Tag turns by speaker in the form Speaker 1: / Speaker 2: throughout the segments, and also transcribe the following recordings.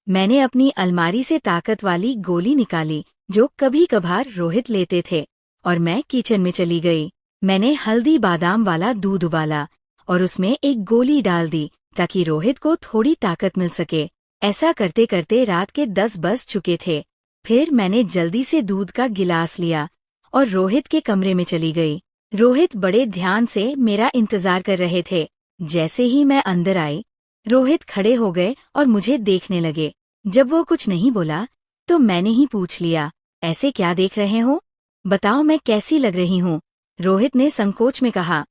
Speaker 1: मैंने अपनी अलमारी से ताकत वाली गोली निकाली जो कभी कभार रोहित लेते थे और मैं किचन में चली गई। मैंने हल्दी बादाम वाला दूध उबाला और उसमें एक गोली डाल दी ताकि रोहित को थोड़ी ताकत मिल सके। ऐसा करते करते रात के 10 बज चुके थे। फिर मैंने जल्दी से दूध का गिलास लिया और रोहित के कमरे में चली गई। रोहित बड़े ध्यान से मेरा इंतजार कर रहे थे। जैसे ही मैं अंदर आई, रोहित खड़े हो गए और मुझे देखने लगे। जब वो कुछ नहीं बोला तो मैंने ही पूछ लिया, ऐसे क्या देख रहे हो? बताओ मैं कैसी लग रही हूँ? रोहित ने संकोच में कहा,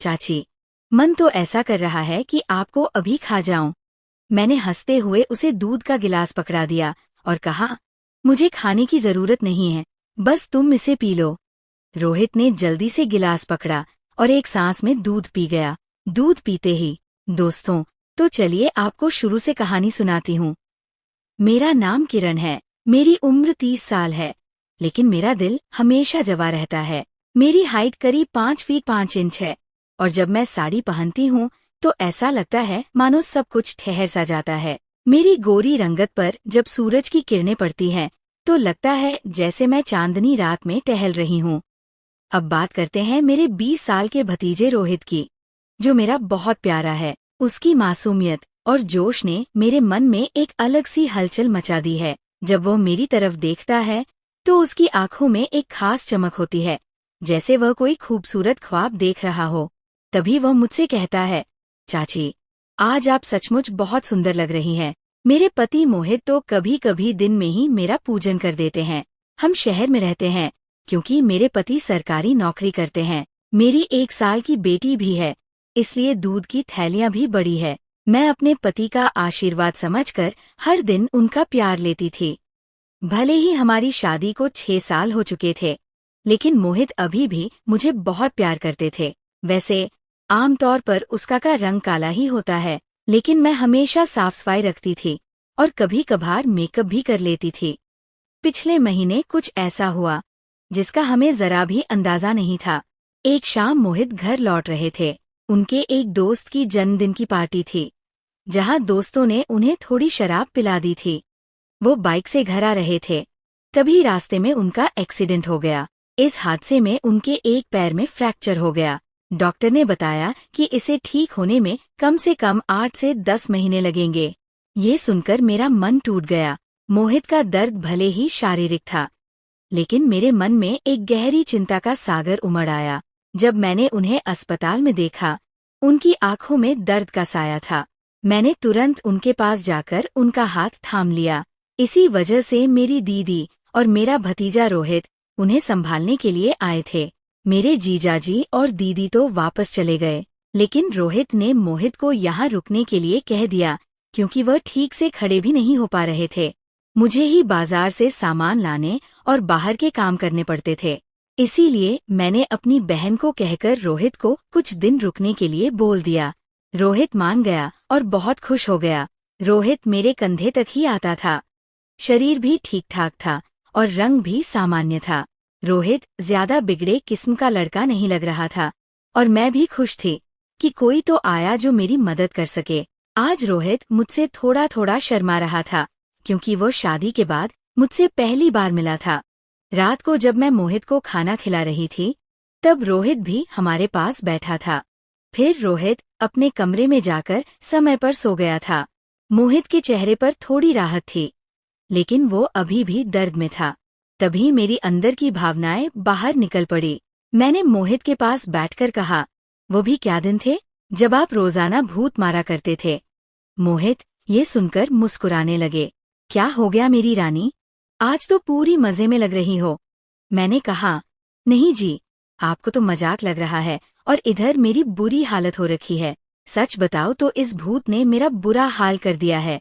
Speaker 1: चाची, मन तो ऐसा कर रहा है कि आपको अभी खा जाऊं। मैंने हंसते हुए उसे दूध का गिलास पकड़ा दिया और कहा, मुझे खाने की जरूरत नहीं है, बस तुम इसे पी लो। रोहित ने जल्दी से गिलास पकड़ा और एक सांस में दूध पी गया। दूध पीते ही, दोस्तों, तो चलिए आपको शुरू से कहानी सुनाती हूँ। मेरा नाम किरण है, मेरी उम्र 30 साल है, लेकिन मेरा दिल हमेशा जवा रहता है। मेरी हाइट करीब 5 फीट 5 इंच है और जब मैं साड़ी पहनती हूँ तो ऐसा लगता है मानो सब कुछ ठहर सा जाता है। मेरी गोरी रंगत पर जब सूरज की किरणें पड़ती हैं तो लगता है जैसे मैं चांदनी रात में टहल रही हूँ। अब बात करते हैं मेरे 20 साल के भतीजे रोहित की, जो मेरा बहुत प्यारा है। उसकी मासूमियत और जोश ने मेरे मन में एक अलग सी हलचल मचा दी है। जब वो मेरी तरफ देखता है तो उसकी आंखों में एक खास चमक होती है, जैसे वह कोई खूबसूरत ख्वाब देख रहा हो। तभी वह मुझसे कहता है, चाची, आज आप सचमुच बहुत सुंदर लग रही हैं। मेरे पति मोहित तो कभी कभी दिन में ही मेरा पूजन कर देते हैं। हम शहर में रहते हैं क्योंकि मेरे पति सरकारी नौकरी करते हैं। मेरी 1 साल की बेटी भी है, इसलिए दूध की थैलियां भी बड़ी है। मैं अपने पति का आशीर्वाद समझकर हर दिन उनका प्यार लेती थी। भले ही हमारी शादी को 6 साल हो चुके थे, लेकिन मोहित अभी भी मुझे बहुत प्यार करते थे। वैसे आमतौर पर उसका का रंग काला ही होता है, लेकिन मैं हमेशा साफ सफाई रखती थी और कभी कभार मेकअप भी कर लेती थी। पिछले महीने कुछ ऐसा हुआ जिसका हमें जरा भी अंदाजा नहीं था। एक शाम मोहित घर लौट रहे थे। उनके एक दोस्त की जन्मदिन की पार्टी थी, जहां दोस्तों ने उन्हें थोड़ी शराब पिला दी थी। वो बाइक से घर आ रहे थे, तभी रास्ते में उनका एक्सीडेंट हो गया। इस हादसे में उनके एक पैर में फ्रैक्चर हो गया। डॉक्टर ने बताया कि इसे ठीक होने में कम से कम 8 से 10 महीने लगेंगे। ये सुनकर मेरा मन टूट गया। मोहित का दर्द भले ही शारीरिक था, लेकिन मेरे मन में एक गहरी चिंता का सागर उमड़ आया। जब मैंने उन्हें अस्पताल में देखा, उनकी आंखों में दर्द का साया था। मैंने तुरंत उनके पास जाकर उनका हाथ थाम लिया। इसी वजह से मेरी दीदी और मेरा भतीजा रोहित उन्हें संभालने के लिए आए थे। मेरे जीजाजी और दीदी तो वापस चले गए, लेकिन रोहित ने मोहित को यहाँ रुकने के लिए कह दिया क्योंकि वह ठीक से खड़े भी नहीं हो पा रहे थे। मुझे ही बाजार से सामान लाने और बाहर के काम करने पड़ते थे, इसीलिए मैंने अपनी बहन को कहकर रोहित को कुछ दिन रुकने के लिए बोल दिया। रोहित मान गया और बहुत खुश हो गया। रोहित मेरे कंधे तक ही आता था। शरीर भी ठीक ठाक था और रंग भी सामान्य था। रोहित ज्यादा बिगड़े किस्म का लड़का नहीं लग रहा था और मैं भी खुश थी कि कोई तो आया जो मेरी मदद कर सके। आज रोहित मुझसे थोड़ा थोड़ा शर्मा रहा था क्योंकि वो शादी के बाद मुझसे पहली बार मिला था। रात को जब मैं मोहित को खाना खिला रही थी, तब रोहित भी हमारे पास बैठा था। फिर रोहित अपने कमरे में जाकर समय पर सो गया था। मोहित के चेहरे पर थोड़ी राहत थी, लेकिन वो अभी भी दर्द में था। तभी मेरी अंदर की भावनाएं बाहर निकल पड़ी। मैंने मोहित के पास बैठकर कहा, वो भी क्या दिन थे जब आप रोजाना भूत मारा करते थे। मोहित ये सुनकर मुस्कुराने लगे। क्या हो गया मेरी रानी, आज तो पूरी मजे में लग रही हो। मैंने कहा, नहीं जी, आपको तो मजाक लग रहा है और इधर मेरी बुरी हालत हो रखी है। सच बताओ तो इस भूत ने मेरा बुरा हाल कर दिया है।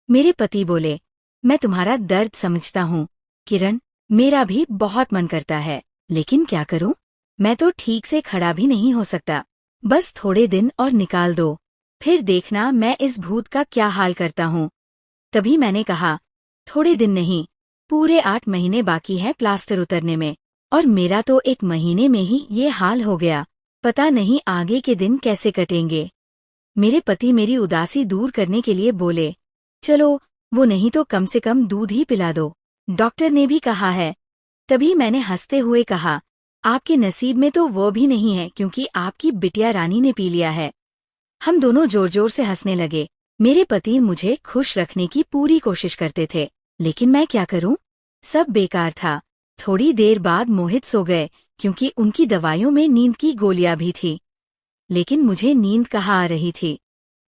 Speaker 1: मेरे पति बोले, मैं तुम्हारा दर्द समझता हूँ किरण, मेरा भी बहुत मन करता है, लेकिन क्या करूँ, मैं तो ठीक से खड़ा भी नहीं हो सकता। बस थोड़े दिन और निकाल दो, फिर देखना मैं इस भूत का क्या हाल करता हूँ। तभी मैंने कहा, थोड़े दिन नहीं, पूरे 8 महीने बाकी हैं प्लास्टर उतरने में, और मेरा तो 1 महीने में ही ये हाल हो गया। पता नहीं आगे के दिन कैसे कटेंगे। मेरे पति मेरी उदासी दूर करने के लिए बोले, चलो वो नहीं तो कम से कम दूध ही पिला दो, डॉक्टर ने भी कहा है। तभी मैंने हंसते हुए कहा, आपके नसीब में तो वो भी नहीं है क्योंकि आपकी बिटिया रानी ने पी लिया है। हम दोनों जोर जोर से हंसने लगे। मेरे पति मुझे खुश रखने की पूरी कोशिश करते थे, लेकिन मैं क्या करूं? सब बेकार था। थोड़ी देर बाद मोहित सो गए क्योंकि उनकी दवाइयों में नींद की गोलियां भी थी, लेकिन मुझे नींद कहाँ आ रही थी।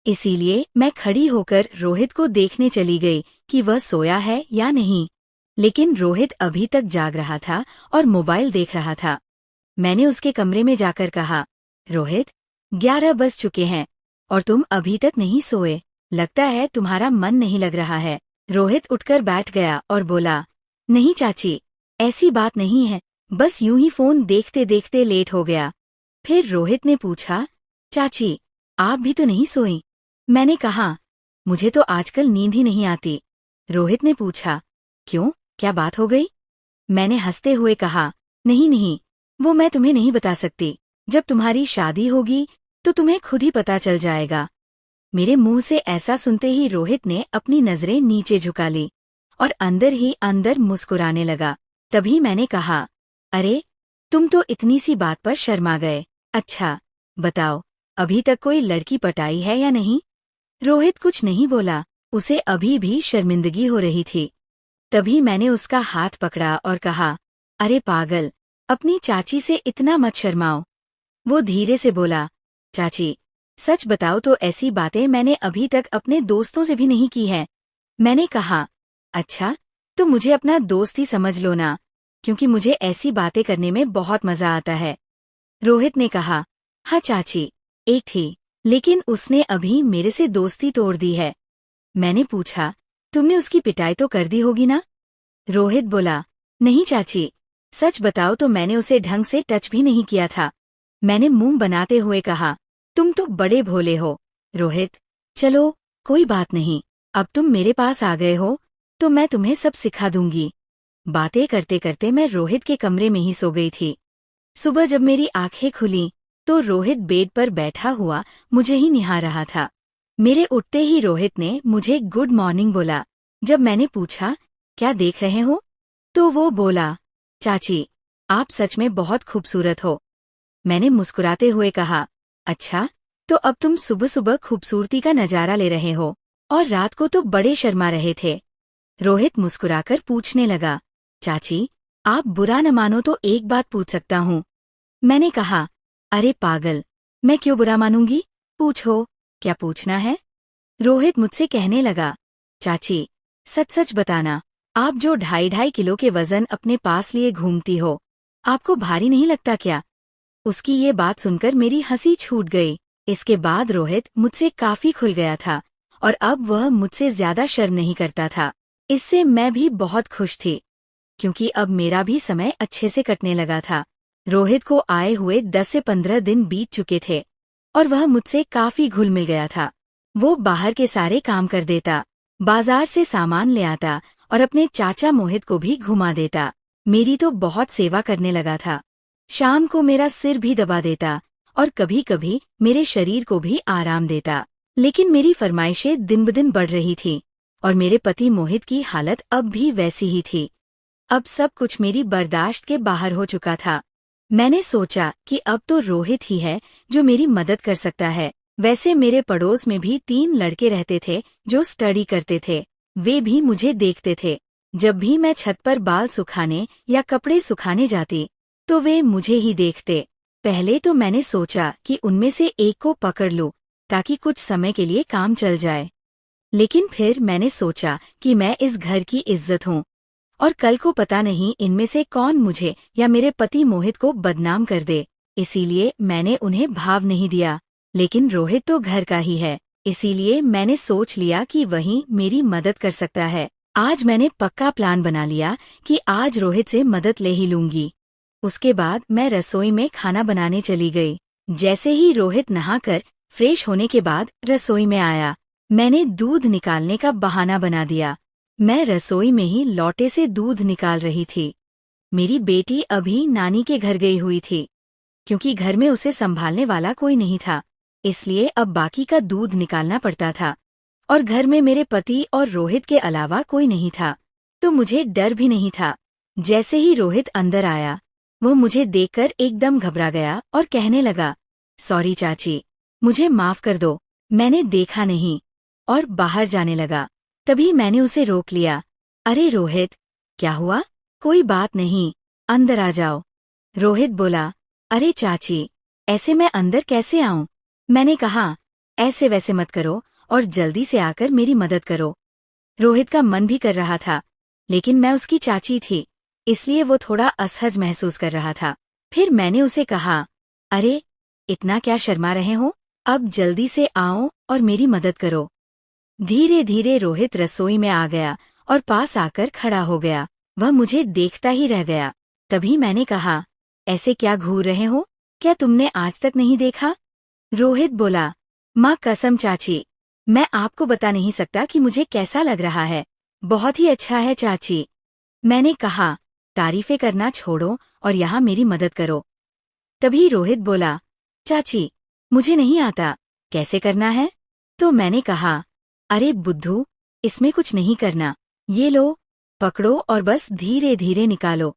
Speaker 1: इसीलिए मैं खड़ी होकर रोहित को देखने चली गई कि वह सोया है या नहीं, लेकिन रोहित अभी तक जाग रहा था और मोबाइल देख रहा था। मैंने उसके कमरे में जाकर कहा, रोहित, 11 बज चुके हैं और तुम अभी तक नहीं सोए। लगता है तुम्हारा मन नहीं लग रहा है। रोहित उठकर बैठ गया और बोला, नहीं चाची, ऐसी बात नहीं है, बस यूं ही फोन देखते देखते लेट हो गया। फिर रोहित ने पूछा, चाची, आप भी तो नहीं सोई? मैंने कहा, मुझे तो आजकल नींद ही नहीं आती। रोहित ने पूछा, क्यों, क्या बात हो गई? मैंने हंसते हुए कहा, नहीं नहीं, वो मैं तुम्हें नहीं बता सकती। जब तुम्हारी शादी होगी तो तुम्हें खुद ही पता चल जाएगा। मेरे मुंह से ऐसा सुनते ही रोहित ने अपनी नजरें नीचे झुका ली और अंदर ही अंदर मुस्कुराने लगा। तभी मैंने कहा, अरे, तुम तो इतनी सी बात पर शर्मा गए। अच्छा, बताओ, अभी तक कोई लड़की पटाई है या नहीं? रोहित कुछ नहीं बोला, उसे अभी भी शर्मिंदगी हो रही थी। तभी मैंने उसका हाथ पकड़ा और कहा, अरे पागल, अपनी चाची से इतना मत शर्माओ। वो धीरे से बोला, चाची, सच बताओ तो ऐसी बातें मैंने अभी तक अपने दोस्तों से भी नहीं की है। मैंने कहा, अच्छा, तो मुझे अपना दोस्त ही समझ लो ना, क्योंकि मुझे ऐसी बातें करने में बहुत मजा आता है। रोहित ने कहा, हाँ चाची, एक थी, लेकिन उसने अभी मेरे से दोस्ती तोड़ दी है। मैंने पूछा, तुमने उसकी पिटाई तो कर दी होगी ना? रोहित बोला, नहीं चाची, सच बताओ तो मैंने उसे ढंग से टच भी नहीं किया था। मैंने मुंह बनाते हुए कहा, तुम तो बड़े भोले हो। रोहित, चलो कोई बात नहीं, अब तुम मेरे पास आ गए हो तो मैं तुम्हें सब सिखा दूंगी। बातें करते करते मैं रोहित के कमरे में ही सो गई थी। सुबह जब मेरी आंखें खुली तो रोहित बेड पर बैठा हुआ मुझे ही निहार रहा था। मेरे उठते ही रोहित ने मुझे गुड मॉर्निंग बोला। जब मैंने पूछा, क्या देख रहे हो, तो वो बोला, चाची, आप सच में बहुत खूबसूरत हो। मैंने मुस्कुराते हुए कहा, अच्छा, तो अब तुम सुबह सुबह खूबसूरती का नजारा ले रहे हो और रात को तो बड़े शर्मा रहे थे। रोहित मुस्कुराकर पूछने लगा, चाची, आप बुरा न मानो तो एक बात पूछ सकता हूँ? मैंने कहा, अरे पागल, मैं क्यों बुरा मानूंगी, पूछो, क्या पूछना है? रोहित मुझसे कहने लगा, चाची, सच सच बताना, आप जो 2.5 किलो के वजन अपने पास लिए घूमती हो, आपको भारी नहीं लगता क्या? उसकी ये बात सुनकर मेरी हंसी छूट गई। इसके बाद रोहित मुझसे काफी खुल गया था और अब वह मुझसे ज्यादा शर्म नहीं करता था। इससे मैं भी बहुत खुश थी, क्योंकि अब मेरा भी समय अच्छे से कटने लगा था। रोहित को आए हुए 10 से 15 दिन बीत चुके थे और वह मुझसे काफी घुल मिल गया था। वो बाहर के सारे काम कर देता, बाजार से सामान ले आता और अपने चाचा मोहित को भी घुमा देता। मेरी तो बहुत सेवा करने लगा था। शाम को मेरा सिर भी दबा देता और कभी कभी मेरे शरीर को भी आराम देता। लेकिन मेरी फरमाइशें दिन ब दिन बढ़ रही थी और मेरे पति मोहित की हालत अब भी वैसी ही थी। अब सब कुछ मेरी बर्दाश्त के बाहर हो चुका था। मैंने सोचा कि अब तो रोहित ही है जो मेरी मदद कर सकता है। वैसे मेरे पड़ोस में भी 3 लड़के रहते थे जो स्टडी करते थे। वे भी मुझे देखते थे। जब भी मैं छत पर बाल सुखाने या कपड़े सुखाने जाती तो वे मुझे ही देखते। पहले तो मैंने सोचा कि उनमें से एक को पकड़ लूं ताकि कुछ समय के लिए काम चल जाए, लेकिन फिर मैंने सोचा कि मैं इस घर की इज्जत हूँ और कल को पता नहीं इनमें से कौन मुझे या मेरे पति मोहित को बदनाम कर दे। इसीलिए मैंने उन्हें भाव नहीं दिया। लेकिन रोहित तो घर का ही है, इसीलिए मैंने सोच लिया कि वही मेरी मदद कर सकता है। आज मैंने पक्का प्लान बना लिया कि आज रोहित से मदद ले ही लूंगी। उसके बाद मैं रसोई में खाना बनाने चली गई। जैसे ही रोहित नहाकर फ्रेश होने के बाद रसोई में आया, मैंने दूध निकालने का बहाना बना दिया। मैं रसोई में ही लोटे से दूध निकाल रही थी। मेरी बेटी अभी नानी के घर गई हुई थी, क्योंकि घर में उसे संभालने वाला कोई नहीं था, इसलिए अब बाकी का दूध निकालना पड़ता था और घर में मेरे पति और रोहित के अलावा कोई नहीं था, तो मुझे डर भी नहीं था। जैसे ही रोहित अंदर आया, वो मुझे देखकर एकदम घबरा गया और कहने लगा, सॉरी चाची, मुझे माफ कर दो, मैंने देखा नहीं, और बाहर जाने लगा। तभी मैंने उसे रोक लिया। अरे रोहित, क्या हुआ? कोई बात नहीं, अंदर आ जाओ। रोहित बोला, अरे चाची, ऐसे मैं अंदर कैसे आऊं? मैंने कहा, ऐसे वैसे मत करो और जल्दी से आकर मेरी मदद करो। रोहित का मन भी कर रहा था, लेकिन मैं उसकी चाची थी, इसलिए वो थोड़ा असहज महसूस कर रहा था। फिर मैंने उसे कहा, अरे, इतना क्या शर्मा रहे हो? अब जल्दी से आओ और मेरी मदद करो। धीरे धीरे रोहित रसोई में आ गया और पास आकर खड़ा हो गया। वह मुझे देखता ही रह गया। तभी मैंने कहा, ऐसे क्या घूर रहे हो? क्या तुमने आज तक नहीं देखा? रोहित बोला, माँ कसम चाची, मैं आपको बता नहीं सकता कि मुझे कैसा लग रहा है। बहुत ही अच्छा है चाची। मैंने कहा, तारीफें करना छोड़ो और यहाँ मेरी मदद करो। तभी रोहित बोला, चाची, मुझे नहीं आता, कैसे करना है? तो मैंने कहा, अरे बुद्धू, इसमें कुछ नहीं करना, ये लो, पकड़ो और बस धीरे धीरे निकालो।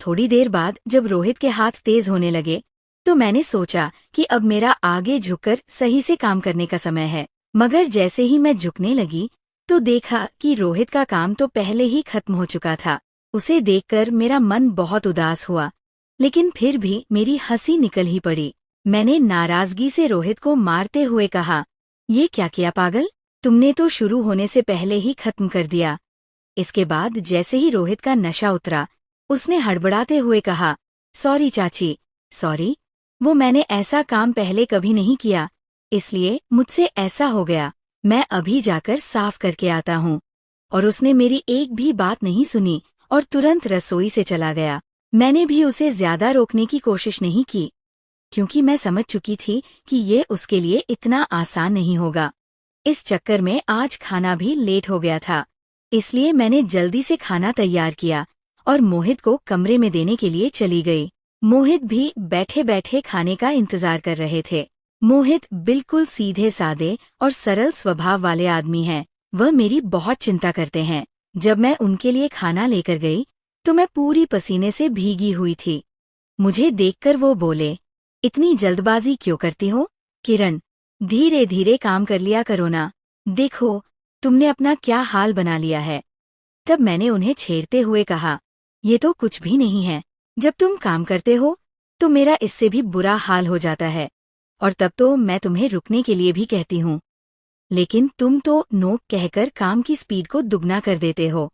Speaker 1: थोड़ी देर बाद जब रोहित के हाथ तेज होने लगे, तो मैंने सोचा कि अब मेरा आगे झुककर सही से काम करने का समय है। मगर जैसे ही मैं झुकने लगी, तो देखा कि रोहित का काम तो पहले ही खत्म हो चुका था। उसे देखकर मेरा मन बहुत उदास हुआ, लेकिन फिर भी मेरी हंसी निकल ही पड़ी। मैंने नाराजगी से रोहित को मारते हुए कहा, ये क्या किया पागल? तुमने तो शुरू होने से पहले ही खत्म कर दिया। इसके बाद जैसे ही रोहित का नशा उतरा, उसने हड़बड़ाते हुए कहा, सॉरी चाची, सॉरी, वो मैंने ऐसा काम पहले कभी नहीं किया, इसलिए मुझसे ऐसा हो गया। मैं अभी जाकर साफ करके आता हूँ। और उसने मेरी एक भी बात नहीं सुनी और तुरंत रसोई से चला गया। मैंने भी उसे ज्यादा रोकने की कोशिश नहीं की, क्योंकि मैं समझ चुकी थी कि ये उसके लिए इतना आसान नहीं होगा। इस चक्कर में आज खाना भी लेट हो गया था, इसलिए मैंने जल्दी से खाना तैयार किया और मोहित को कमरे में देने के लिए चली गई। मोहित भी बैठे बैठे खाने का इंतजार कर रहे थे। मोहित बिल्कुल सीधे सादे और सरल स्वभाव वाले आदमी हैं। वह मेरी बहुत चिंता करते हैं। जब मैं उनके लिए खाना लेकर गई, तो मैं पूरी पसीने से भीगी हुई थी। मुझे देखकर वो बोले, इतनी जल्दबाजी क्यों करती हो किरण? धीरे धीरे काम कर लिया करो ना। देखो, तुमने अपना क्या हाल बना लिया है। तब मैंने उन्हें छेड़ते हुए कहा, ये तो कुछ भी नहीं है। जब तुम काम करते हो, तो मेरा इससे भी बुरा हाल हो जाता है, और तब तो मैं तुम्हें रुकने के लिए भी कहती हूँ, लेकिन तुम तो नोक कहकर काम की स्पीड को दुगना कर देते हो।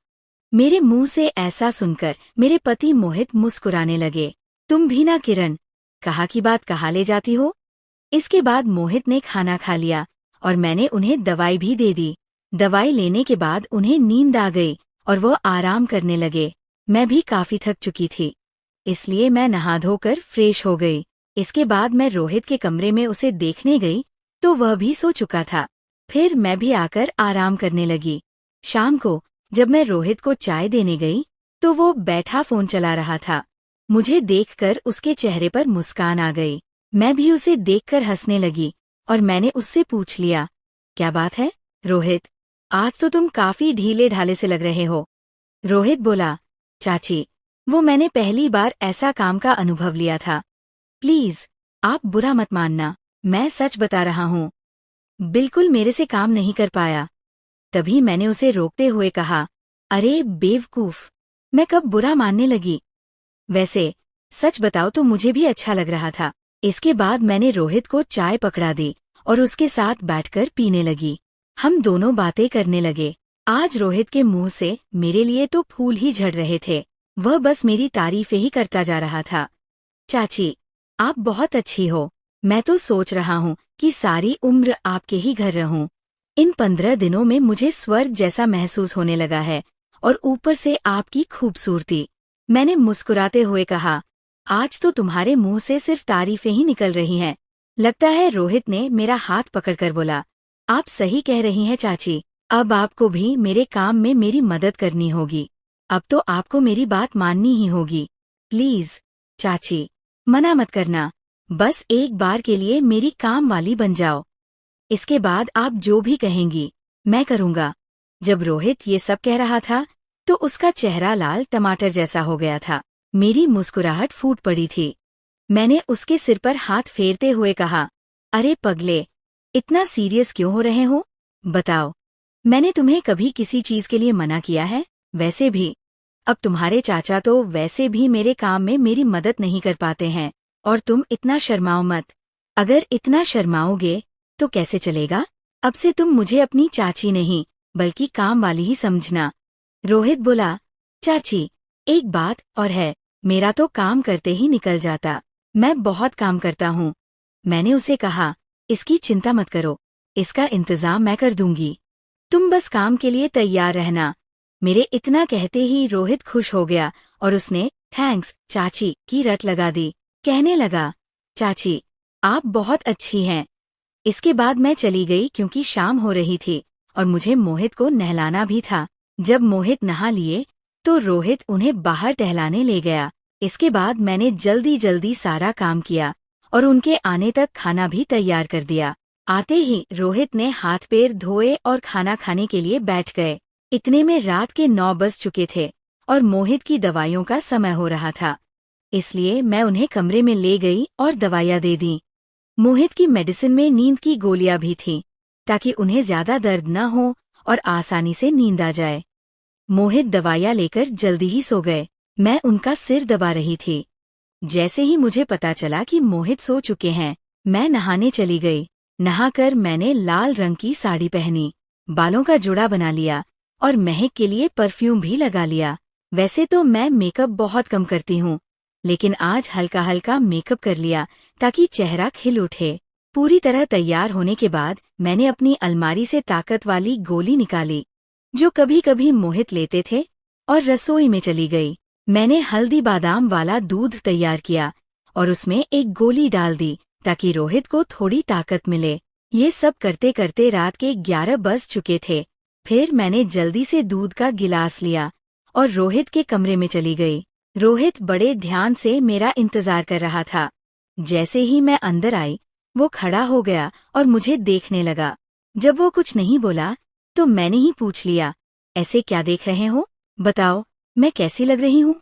Speaker 1: मेरे मुंह से ऐसा सुनकर मेरे पति मोहित मुस्कुराने लगे। तुम भी ना किरण, कहा की बात कहाँ ले जाती हो। इसके बाद मोहित ने खाना खा लिया और मैंने उन्हें दवाई भी दे दी। दवाई लेने के बाद उन्हें नींद आ गई और वो आराम करने लगे। मैं भी काफी थक चुकी थी, इसलिए मैं नहा धोकर फ्रेश हो गई। इसके बाद मैं रोहित के कमरे में उसे देखने गई, तो वह भी सो चुका था। फिर मैं भी आकर आराम करने लगी। शाम को जब मैं रोहित को चाय देने गई, तो वो बैठा फोन चला रहा था। मुझे देखकर उसके चेहरे पर मुस्कान आ गई। मैं भी उसे देखकर हंसने लगी और मैंने उससे पूछ लिया, क्या बात है रोहित, आज तो तुम काफी ढीले ढाले से लग रहे हो। रोहित बोला, चाची, वो मैंने पहली बार ऐसा काम का अनुभव लिया था। प्लीज, आप बुरा मत मानना, मैं सच बता रहा हूँ। बिल्कुल मेरे से काम नहीं कर पाया। तभी मैंने उसे रोकते हुए कहा, अरे बेवकूफ, मैं कब बुरा मानने लगी। वैसे सच बताओ तो मुझे भी अच्छा लग रहा था। इसके बाद मैंने रोहित को चाय पकड़ा दी और उसके साथ बैठकर पीने लगी। हम दोनों बातें करने लगे। आज रोहित के मुंह से मेरे लिए तो फूल ही झड़ रहे थे। वह बस मेरी तारीफें ही करता जा रहा था। चाची, आप बहुत अच्छी हो। मैं तो सोच रहा हूँ कि सारी उम्र आपके ही घर रहूं। इन 15 दिनों में मुझे स्वर्ग जैसा महसूस होने लगा है, और ऊपर से आपकी खूबसूरती। मैंने मुस्कुराते हुए कहा, आज तो तुम्हारे मुंह से सिर्फ तारीफें ही निकल रही हैं। लगता है रोहित ने मेरा हाथ पकड़कर बोला, आप सही कह रही हैं चाची, अब आपको भी मेरे काम में मेरी मदद करनी होगी। अब तो आपको मेरी बात माननी ही होगी। प्लीज चाची, मना मत करना, बस एक बार के लिए मेरी काम वाली बन जाओ। इसके बाद आप जो भी कहेंगी मैं करूँगा। जब रोहित ये सब कह रहा था तो उसका चेहरा लाल टमाटर जैसा हो गया था। मेरी मुस्कुराहट फूट पड़ी थी। मैंने उसके सिर पर हाथ फेरते हुए कहा, अरे पगले, इतना सीरियस क्यों हो रहे हो? बताओ, मैंने तुम्हें कभी किसी चीज के लिए मना किया है? वैसे भी अब तुम्हारे चाचा तो वैसे भी मेरे काम में मेरी मदद नहीं कर पाते हैं, और तुम इतना शर्माओ मत। अगर इतना शर्माओगे तो कैसे चलेगा? अब से तुम मुझे अपनी चाची नहीं बल्कि काम वाली ही समझना। रोहित बोला, चाची, एक बात और है, मेरा तो काम करते ही निकल जाता। मैं बहुत काम करता हूँ। मैंने उसे कहा, इसकी चिंता मत करो, इसका इंतजाम मैं कर दूंगी। तुम बस काम के लिए तैयार रहना। मेरे इतना कहते ही रोहित खुश हो गया और उसने थैंक्स चाची की रट लगा दी। कहने लगा, चाची, आप बहुत अच्छी हैं। इसके बाद मैं चली गई क्योंकि शाम हो रही थी और मुझे मोहित को नहलाना भी था। जब मोहित नहा लिए तो रोहित उन्हें बाहर टहलाने ले गया। इसके बाद मैंने जल्दी जल्दी सारा काम किया और उनके आने तक खाना भी तैयार कर दिया। आते ही रोहित ने हाथ पैर धोए और खाना खाने के लिए बैठ गए। इतने में रात के 9 बज चुके थे और मोहित की दवाइयों का समय हो रहा था, इसलिए मैं उन्हें कमरे में ले गई और दवाइयाँ दे दी। मोहित की मेडिसिन में नींद की गोलियां भी थीं, ताकि उन्हें ज्यादा दर्द न हो और आसानी से नींद आ जाए। मोहित दवाइयाँ लेकर जल्दी ही सो गए। मैं उनका सिर दबा रही थी। जैसे ही मुझे पता चला कि मोहित सो चुके हैं, मैं नहाने चली गई। नहाकर मैंने लाल रंग की साड़ी पहनी, बालों का जोड़ा बना लिया और महक के लिए परफ्यूम भी लगा लिया। वैसे तो मैं मेकअप बहुत कम करती हूँ, लेकिन आज हल्का हल्का मेकअप कर लिया ताकि चेहरा खिल उठे। पूरी तरह तैयार होने के बाद मैंने अपनी अलमारी से ताकत वाली गोली निकाली जो कभी कभी मोहित लेते थे और रसोई में चली गई। मैंने हल्दी बादाम वाला दूध तैयार किया और उसमें एक गोली डाल दी ताकि रोहित को थोड़ी ताकत मिले। ये सब करते करते रात के 11 बज चुके थे। फिर मैंने जल्दी से दूध का गिलास लिया और रोहित के कमरे में चली गई। रोहित बड़े ध्यान से मेरा इंतजार कर रहा था। जैसे ही मैं अंदर आई, वो खड़ा हो गया और मुझे देखने लगा। जब वो कुछ नहीं बोला तो मैंने ही पूछ लिया, ऐसे क्या देख रहे हो? बताओ, मैं कैसी लग रही हूँ?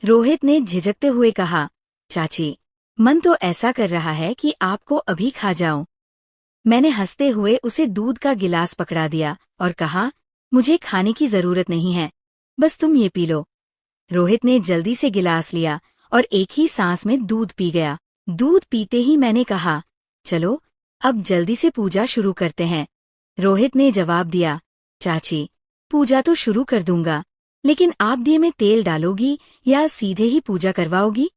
Speaker 1: रोहित ने झिझकते हुए कहा, चाची, मन तो ऐसा कर रहा है कि आपको अभी खा जाऊं। मैंने हंसते हुए उसे दूध का गिलास पकड़ा दिया और कहा, मुझे खाने की जरूरत नहीं है, बस तुम ये पी लो। रोहित ने जल्दी से गिलास लिया और एक ही सांस में दूध पी गया। दूध पीते ही मैंने कहा, चलो अब जल्दी से पूजा शुरू करते हैं। रोहित ने जवाब दिया, चाची, पूजा तो शुरू कर दूंगा, लेकिन आप दिए में तेल डालोगी या सीधे ही पूजा करवाओगी?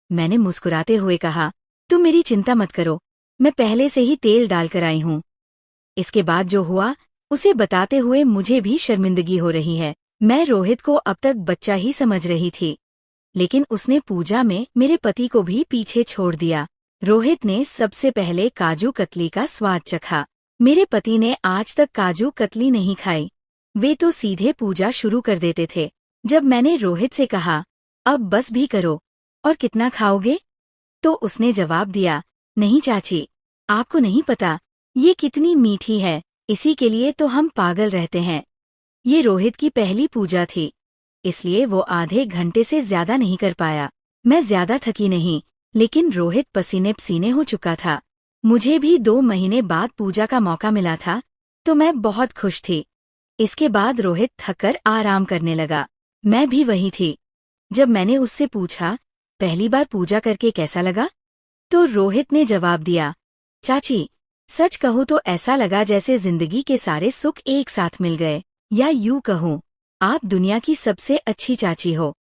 Speaker 1: मैंने मुस्कुराते हुए कहा, तुम मेरी चिंता मत करो, मैं पहले से ही तेल डालकर आई हूँ। इसके बाद जो हुआ उसे बताते हुए मुझे भी शर्मिंदगी हो रही है। मैं रोहित को अब तक बच्चा ही समझ रही थी, लेकिन उसने पूजा में मेरे पति को भी पीछे छोड़ दिया। रोहित ने सबसे पहले काजू कतली का स्वाद चखा। मेरे पति ने आज तक काजू कतली नहीं खाई, वे तो सीधे पूजा शुरू कर देते थे। जब मैंने रोहित से कहा, अब बस भी करो, और कितना खाओगे? तो उसने जवाब दिया, नहीं चाची, आपको नहीं पता ये कितनी मीठी है, इसी के लिए तो हम पागल रहते हैं। ये रोहित की पहली पूजा थी, इसलिए वो आधे घंटे से ज्यादा नहीं कर पाया। मैं ज्यादा थकी नहीं, लेकिन रोहित पसीने पसीने हो चुका था। मुझे भी 2 महीने बाद पूजा का मौका मिला था, तो मैं बहुत खुश थी। इसके बाद रोहित थककर आराम करने लगा। मैं भी वही थी। जब मैंने उससे पूछा, पहली बार पूजा करके कैसा लगा? तो रोहित ने जवाब दिया, चाची, सच कहूँ तो ऐसा लगा जैसे जिंदगी के सारे सुख एक साथ मिल गए, या यूं कहूँ, आप दुनिया की सबसे अच्छी चाची हो।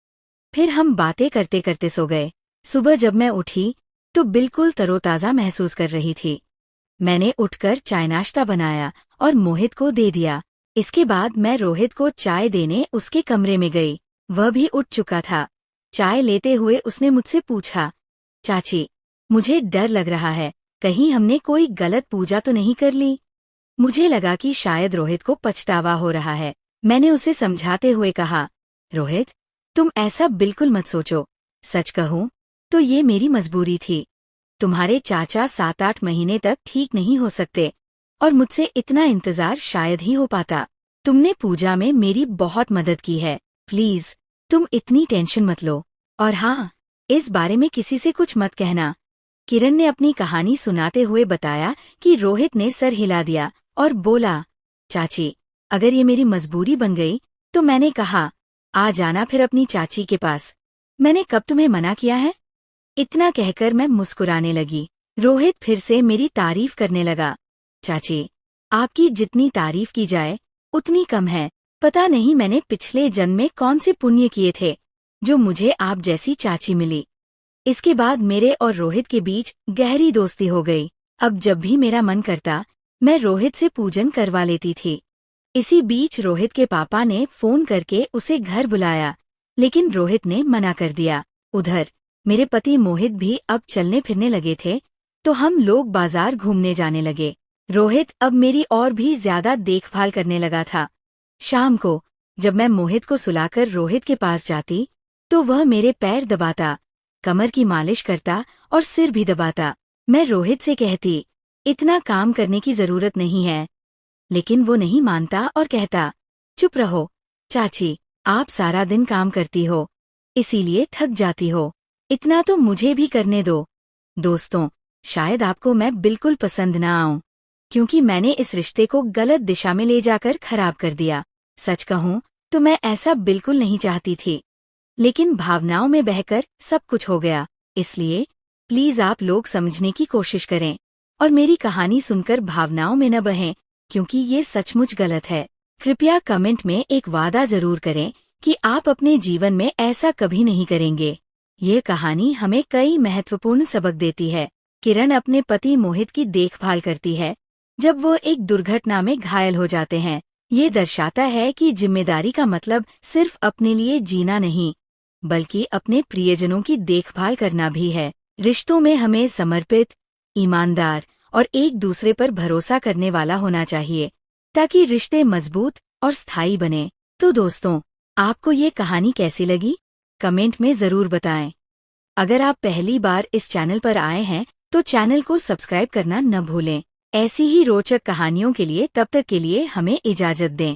Speaker 1: फिर हम बातें करते करते सो गए। सुबह जब मैं उठी तो बिल्कुल तरोताज़ा महसूस कर रही थी। मैंने उठकर चाय नाश्ता बनाया और मोहित को दे दिया। इसके बाद मैं रोहित को चाय देने उसके कमरे में गई। वह भी उठ चुका था। चाय लेते हुए उसने मुझसे पूछा, चाची, मुझे डर लग रहा है, कहीं हमने कोई गलत पूजा तो नहीं कर ली? मुझे लगा कि शायद रोहित को पछतावा हो रहा है। मैंने उसे समझाते हुए कहा, रोहित, तुम ऐसा बिल्कुल मत सोचो। सच कहूँ तो ये मेरी मजबूरी थी। तुम्हारे चाचा 7-8 महीने तक ठीक नहीं हो सकते और मुझसे इतना इंतजार शायद ही हो पाता। तुमने पूजा में मेरी बहुत मदद की है, प्लीज तुम इतनी टेंशन मत लो। और हाँ, इस बारे में किसी से कुछ मत कहना। किरण ने अपनी कहानी सुनाते हुए बताया कि रोहित ने सर हिला दिया और बोला, चाची, अगर ये मेरी मजबूरी बन गई तो मैंने कहा, आ जाना फिर अपनी चाची के पास। मैंने कब तुम्हें मना किया है? इतना कहकर मैं मुस्कुराने लगी। रोहित फिर से मेरी तारीफ करने लगा। चाची, आपकी जितनी तारीफ की जाए उतनी कम है। पता नहीं मैंने पिछले जन्म में कौन से पुण्य किए थे जो मुझे आप जैसी चाची मिली। इसके बाद मेरे और रोहित के बीच गहरी दोस्ती हो गई। अब जब भी मेरा मन करता मैं रोहित से पूजन करवा लेती थी। इसी बीच रोहित के पापा ने फोन करके उसे घर बुलाया, लेकिन रोहित ने मना कर दिया। उधर मेरे पति मोहित भी अब चलने फिरने लगे थे, तो हम लोग बाजार घूमने जाने लगे। रोहित अब मेरी और भी ज्यादा देखभाल करने लगा था। शाम को जब मैं मोहित को सुलाकर रोहित के पास जाती तो वह मेरे पैर दबाता, कमर की मालिश करता और सिर भी दबाता। मैं रोहित से कहती, इतना काम करने की जरूरत नहीं है, लेकिन वो नहीं मानता और कहता, चुप रहो चाची, आप सारा दिन काम करती हो, इसीलिए थक जाती हो, इतना तो मुझे भी करने दो। दोस्तों, शायद आपको मैं बिल्कुल पसंद ना आऊं, क्योंकि मैंने इस रिश्ते को गलत दिशा में ले जाकर खराब कर दिया। सच कहूं तो मैं ऐसा बिल्कुल नहीं चाहती थी, लेकिन भावनाओं में बहकर सब कुछ हो गया। इसलिए प्लीज आप लोग समझने की कोशिश करें और मेरी कहानी सुनकर भावनाओं में न बहें, क्योंकि ये सचमुच गलत है। कृपया कमेंट में एक वादा जरूर करें कि आप अपने जीवन में ऐसा कभी नहीं करेंगे। ये कहानी हमें कई महत्वपूर्ण सबक देती है। किरण अपने पति मोहित की देखभाल करती है जब वो एक दुर्घटना में घायल हो जाते हैं। ये दर्शाता है कि जिम्मेदारी का मतलब सिर्फ अपने लिए जीना नहीं, बल्कि अपने प्रियजनों की देखभाल करना भी है। रिश्तों में हमें समर्पित, ईमानदार और एक दूसरे पर भरोसा करने वाला होना चाहिए, ताकि रिश्ते मजबूत और स्थायी बने। तो दोस्तों, आपको ये कहानी कैसी लगी? कमेंट में जरूर बताएं। अगर आप पहली बार इस चैनल पर आए हैं तो चैनल को सब्सक्राइब करना न भूलें। ऐसी ही रोचक कहानियों के लिए तब तक के लिए हमें इजाजत दें।